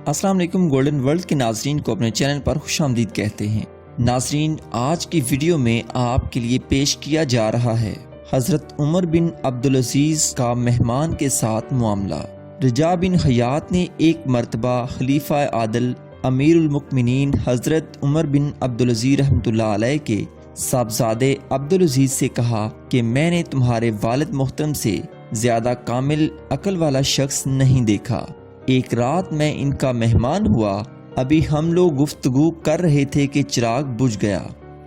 السلام علیکم۔ Golden world کے ناظرین کو اپنے چینل پر خوش آمدید کہتے ہیں۔ ناظرین، آج کی ویڈیو میں آپ کے لیے پیش کیا جا رہا ہے حضرت عمر بن عبدالعزیز کا مہمان کے ساتھ معاملہ۔ رجاء بن حیات نے ایک مرتبہ خلیفہ عادل امیر المؤمنین حضرت عمر بن عبدالعزیز رحمۃ اللہ علیہ کے صاحبزادے عبدالعزیز سے کہا کہ میں نے تمہارے والد محترم سے زیادہ کامل عقل والا شخص نہیں دیکھا۔ ایک رات میں ان کا مہمان ہوا، ابھی ہم لوگ گفتگو کر رہے تھے کہ چراغ بجھ گیا۔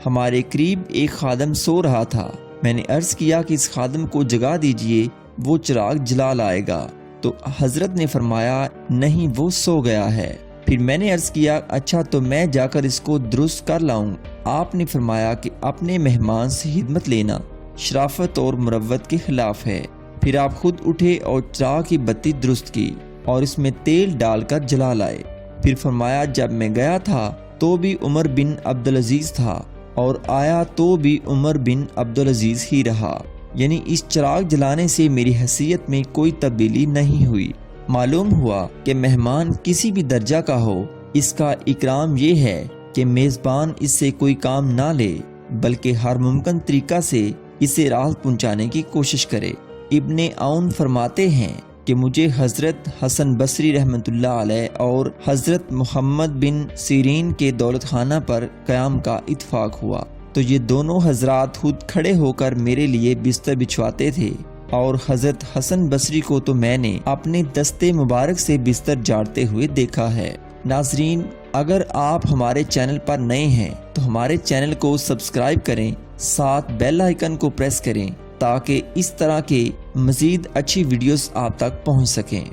ہمارے قریب ایک خادم سو رہا تھا۔ میں نے عرض کیا کہ اس خادم کو جگا دیجئے، وہ چراغ جلا لائے گا، تو حضرت نے فرمایا نہیں، وہ سو گیا ہے۔ پھر میں نے عرض کیا اچھا تو میں جا کر اس کو درست کر لاؤں۔ آپ نے فرمایا کہ اپنے مہمان سے خدمت لینا شرافت اور مروت کے خلاف ہے۔ پھر آپ خود اٹھے اور چراغ کی بتی درست کی اور اس میں تیل ڈال کر جلا لائے۔ پھر فرمایا جب میں گیا تھا تو بھی عمر بن عبدالعزیز تھا اور آیا تو بھی عمر بن عبدالعزیز ہی رہا، یعنی اس چراغ جلانے سے میری حیثیت میں کوئی تبدیلی نہیں ہوئی۔ معلوم ہوا کہ مہمان کسی بھی درجہ کا ہو، اس کا اکرام یہ ہے کہ میزبان اس سے کوئی کام نہ لے بلکہ ہر ممکن طریقہ سے اسے راحت پہنچانے کی کوشش کرے۔ ابن عون فرماتے ہیں کہ مجھے حضرت حسن بصری رحمۃ اللہ علیہ اور حضرت محمد بن سیرین کے دولت خانہ پر قیام کا اتفاق ہوا تو یہ دونوں حضرات خود کھڑے ہو کر میرے لیے بستر بچھواتے تھے، اور حضرت حسن بصری کو تو میں نے اپنے دستے مبارک سے بستر جاڑتے ہوئے دیکھا ہے۔ ناظرین، اگر آپ ہمارے چینل پر نئے ہیں تو ہمارے چینل کو سبسکرائب کریں، ساتھ بیل آئیکن کو پریس کریں تاکہ اس طرح کے مزید اچھی ویڈیوز آپ تک پہنچ سکیں۔